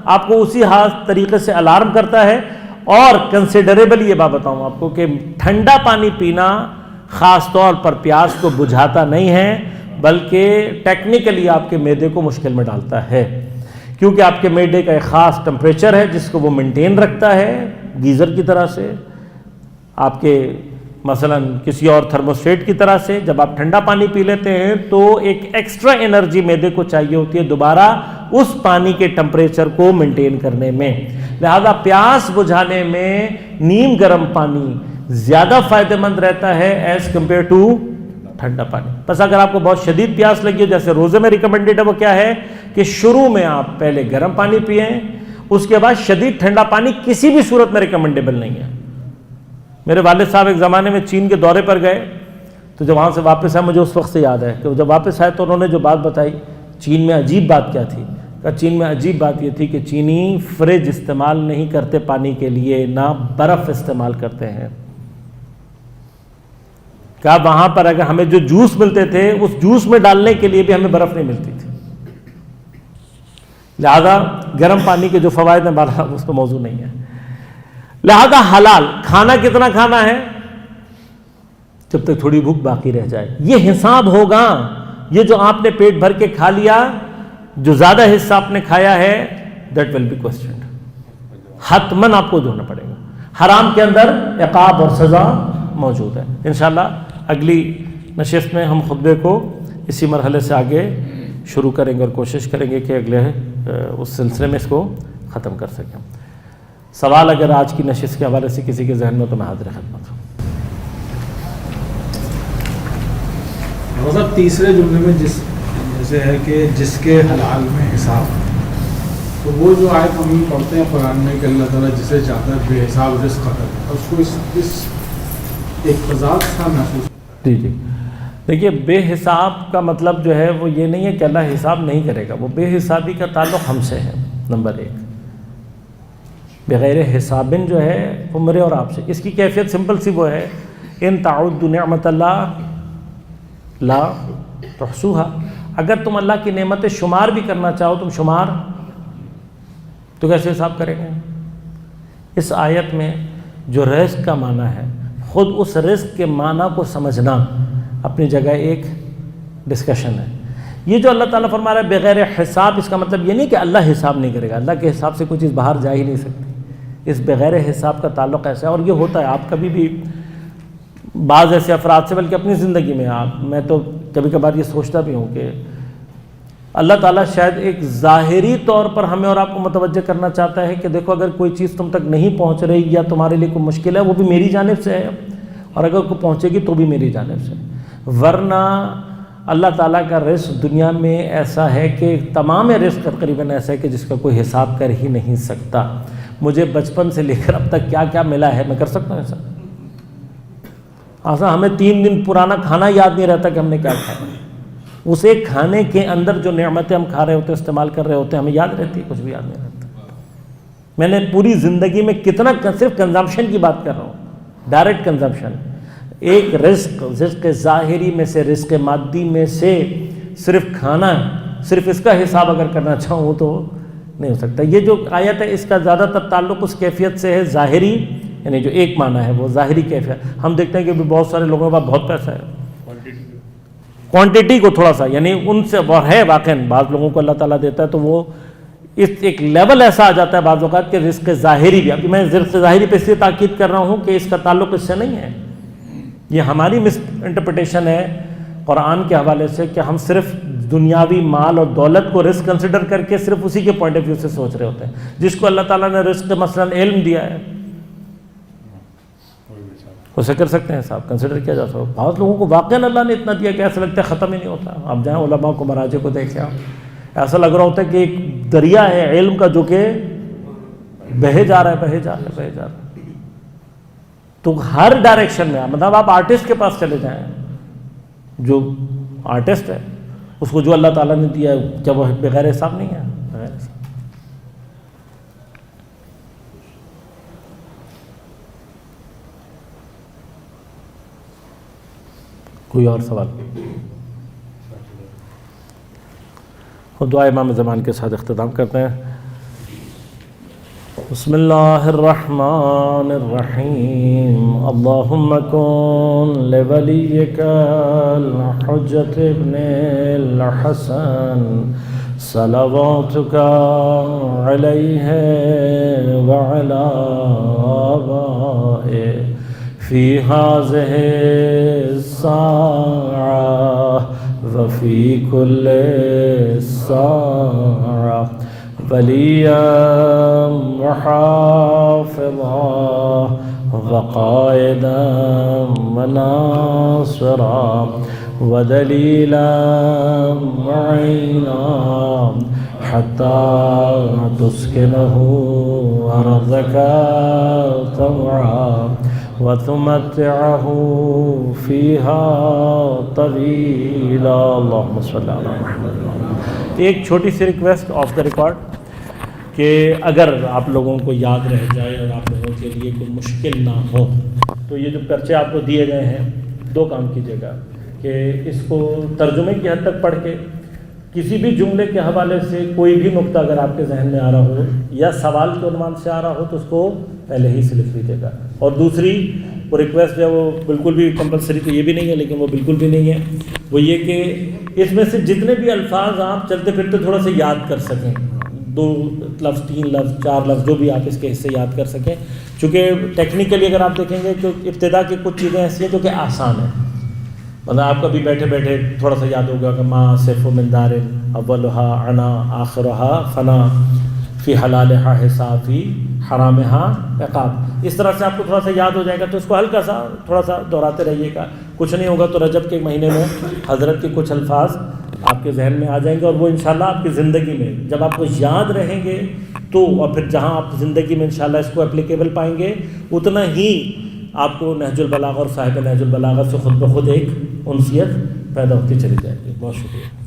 آپ کو اسی طریقے سے الارم کرتا ہے. اور کنسیڈریبل یہ بات بتاؤں آپ کو کہ ٹھنڈا پانی پینا خاص طور پر پیاس کو بجھاتا نہیں ہے بلکہ ٹیکنیکلی آپ کے معدے کو مشکل میں ڈالتا ہے, کیونکہ آپ کے معدے کا ایک خاص ٹمپریچر ہے جس کو وہ مینٹین رکھتا ہے گیزر کی طرح سے, آپ کے مثلا کسی اور تھرموسٹیٹ کی طرح سے. جب آپ ٹھنڈا پانی پی لیتے ہیں تو ایک ایکسٹرا انرجی معدے کو چاہیے ہوتی ہے دوبارہ اس پانی کے ٹمپریچر کو مینٹین کرنے میں. لہذا پیاس بجھانے میں نیم گرم پانی زیادہ فائدہ مند رہتا ہے ایز کمپیئر ٹو ٹھنڈا پانی. بس اگر آپ کو بہت شدید پیاس لگی ہو, جیسے روزے میں ریکمنڈیڈ ہے, وہ کیا ہے کہ شروع میں آپ پہلے گرم پانی پئیں, اس کے بعد شدید ٹھنڈا پانی کسی بھی صورت میں ریکمنڈیبل نہیں ہے. میرے والد صاحب ایک زمانے میں چین کے دورے پر گئے تو جب وہاں سے واپس آئے, مجھے اس وقت سے یاد ہے کہ جب واپس آئے تو انہوں نے جو بات بتائی, چین میں عجیب بات کیا تھی, کہ چین میں عجیب بات یہ تھی کہ چینی فریج استعمال نہیں کرتے پانی کے لیے, نہ برف استعمال کرتے ہیں. کہا وہاں پر اگر ہمیں جو جوس ملتے تھے اس جوس میں ڈالنے کے لیے بھی ہمیں برف نہیں ملتی تھی. لہذا گرم پانی کے جو فوائد ہیں بارہ اس پہ موضوع نہیں ہے. لہذا حلال کھانا کتنا کھانا ہے؟ جب تک تھوڑی بھوک باقی رہ جائے. یہ حساب ہوگا. یہ جو آپ نے پیٹ بھر کے کھا لیا, جو زیادہ حصہ آپ نے کھایا ہے, دیٹ ول بی کوسچنڈ. حتماً آپ کو دھونا پڑے گا. حرام کے اندر عقاب اور سزا موجود ہے. انشاءاللہ اگلی نشست میں ہم خطبے کو اسی مرحلے سے آگے شروع کریں گے اور کوشش کریں گے کہ اگلے اس سلسلے میں اس کو ختم کر سکیں. سوال اگر آج کی نشست کے حوالے سے کسی کے ذہن میں تو میں حاضر خدمت ہوں. مطلب تیسرے جملے میں جیسے ہے کہ جس کے حلال میں حساب، تو وہ جو آیت ہم پڑھتے ہیں قرآن میں کہ اللہ تعالیٰ جسے چاہتا ہے بے حساب رزق عطا کرتا ہے، اس کو اس ایک تضاد سا محسوس. جی دیکھیے، بے حساب کا مطلب جو ہے وہ یہ نہیں ہے کہ اللہ حساب نہیں کرے گا. وہ بے حسابی کا تعلق ہم سے ہے. نمبر 1، بغیر حسابن جو ہے وہ میرے اور آپ سے. اس کی کیفیت سمپل سی وہ ہے، ان تعدوا نعمت اللہ لا تحصوها. اگر تم اللہ کی نعمتیں شمار بھی کرنا چاہو، تم شمار تو کیسے حساب کریں گے؟ اس آیت میں جو رزق کا معنی ہے، خود اس رزق کے معنی کو سمجھنا اپنی جگہ ایک ڈسکشن ہے. یہ جو اللہ تعالیٰ فرما رہا ہے بغیر حساب، اس کا مطلب یہ نہیں کہ اللہ حساب نہیں کرے گا. اللہ کے حساب سے کوئی چیز باہر جا ہی نہیں سکتی. اس بغیر حساب کا تعلق ایسا ہے. اور یہ ہوتا ہے، آپ کبھی بھی بعض ایسے افراد سے، بلکہ اپنی زندگی میں میں تو کبھی کبھار یہ سوچتا بھی ہوں کہ اللہ تعالیٰ شاید ایک ظاہری طور پر ہمیں اور آپ کو متوجہ کرنا چاہتا ہے کہ دیکھو، اگر کوئی چیز تم تک نہیں پہنچ رہی یا تمہارے لیے کوئی مشکل ہے، وہ بھی میری جانب سے ہے، اور اگر کوئی پہنچے گی تو بھی میری جانب سے. ورنہ اللہ تعالیٰ کا رزق دنیا میں ایسا ہے کہ تمام رزق تقریباً ایسا ہے کہ جس کا کوئی حساب کر ہی نہیں سکتا. مجھے بچپن سے لے کر اب تک کیا کیا ملا ہے، میں کر سکتا ہوں ایسا؟ ایسا ہمیں 3 دن پرانا کھانا یاد نہیں رہتا کہ ہم نے کیا کھایا. اس ایک کھانے کے اندر جو نعمتیں ہم کھا رہے ہوتے ہیں، استعمال کر رہے ہوتے ہیں، ہمیں یاد رہتی ہے؟ کچھ بھی یاد نہیں رہتا. میں نے پوری زندگی میں کتنا، صرف کنزمپشن کی بات کر رہا ہوں، ڈائریکٹ کنزمپشن. ایک رزق ظاہری میں سے، رزق مادی میں سے صرف کھانا ہے، صرف اس کا حساب اگر کرنا چاہوں تو نہیں ہو سکتا. یہ جو آیت ہے اس کا زیادہ تر تعلق اس کیفیت سے ہے ظاہری، یعنی جو ایک معنی ہے وہ ظاہری کیفیت. ہم دیکھتے ہیں کہ بہت سارے لوگوں کے پاس بہت پیسہ ہے، کوانٹٹی کو تھوڑا سا، یعنی ان سے ہے واقعاً بعض لوگوں کو اللہ تعالیٰ دیتا ہے تو وہ اس ایک لیول ایسا آ جاتا ہے بعض اوقات کہ رزق ظاہری بھی. ابھی میں رزق ظاہری پہ اس لیے تاکید کر رہا ہوں کہ اس کا تعلق اس سے نہیں ہے. یہ ہماری مس انٹرپریٹیشن ہے قرآن کے حوالے سے کہ ہم صرف دنیاوی مال اور دولت کو رزق کنسیڈر کر کے صرف اسی کے پوائنٹ آف ویو سے سوچ رہے ہوتے ہیں. جس کو اللہ تعالیٰ نے رزق مثلاً علم دیا ہے، اسے کر سکتے ہیں صاحب، کنسیڈر کیا جا سکتا. بہت لوگوں کو واقعاً اللہ نے اتنا دیا کہ ایسا لگتا ہے ختم ہی نہیں ہوتا. آپ جائیں علماء کو، مراجع کو دیکھیں، ایسا لگ رہا ہوتا ہے کہ ایک دریا ہے علم کا جو کہ بہے جا رہا ہے، بہے جا رہا ہے. تو ہر ڈائریکشن میں، مطلب آپ آرٹسٹ کے پاس چلے جائیں، جو آرٹسٹ ہے اس کو جو اللہ تعالیٰ نے دیا ہے، کیا وہ بغیر حساب نہیں ہے؟ بغیر حساب. کوئی اور سوال؟ اور دعا امام زمان کے ساتھ اختتام کرتے ہیں. بسم اللہ الرحمن الرحیم. اللہم کن لولیک الحجۃ ابن الحسن صلواتک علیہ وعلی آبائہ فی هذه الساعة وفی کل ساعة ولیا وحافظا وقائدا وناصرا ودلیلا وعینا حتی تسکنہ ارضک طوعا وَتُمَتِّعَهُ فِيهَا طَوِيلًا. اللہم صلی علی محمد. ایک چھوٹی سی ریکویسٹ آف دا ریکارڈ کہ اگر آپ لوگوں کو یاد رہ جائے اور آپ لوگوں کے لیے کوئی مشکل نہ ہو تو یہ جو پرچے آپ کو دیے گئے ہیں، 2 کام کیجیے گا کہ اس کو ترجمے کی حد تک پڑھ کے کسی بھی جملے کے حوالے سے کوئی بھی نقطہ اگر آپ کے ذہن میں آ رہا ہو یا سوال کے عنوان سے آ رہا ہو تو اس کو پہلے ہی سے لکھ لیجیے گا. اور دوسری وہ ریکویسٹ ہے، وہ بالکل بھی کمپلسری تو یہ بھی نہیں ہے لیکن وہ بالکل بھی نہیں ہے، وہ یہ کہ اس میں سے جتنے بھی الفاظ آپ چلتے پھرتے تھوڑا سا یاد کر سکیں، 2 لفظ 3 لفظ 4 لفظ جو بھی آپ اس کے حصے یاد کر سکیں. چونکہ ٹیکنیکلی اگر آپ دیکھیں گے تو ابتدا کی کچھ چیزیں ایسی ہیں جو کہ آسان ہیں، مطلب آپ کبھی بیٹھے بیٹھے تھوڑا سا یاد ہوگا کہ ما صرف من دار اولها عنا آخرها فنا فی حلالها حساب فی حرامها عقاب. اس طرح سے آپ کو تھوڑا سا یاد ہو جائے گا تو اس کو ہلکا سا تھوڑا سا دہراتے رہیے گا. کچھ نہیں ہوگا تو رجب کے مہینے میں حضرت کے کچھ الفاظ آپ کے ذہن میں آ جائیں گے اور وہ انشاءاللہ آپ کی زندگی میں جب آپ کو یاد رہیں گے تو اور پھر جہاں آپ زندگی میں انشاءاللہ اس کو اپلیکیبل پائیں گے اتنا ہی آپ کو نہج البلاغہ اور صاحب نہج البلاغہ سے خود بخود ایک انسیت پیدا ہوتی چلی جائے گی. بہت شکریہ.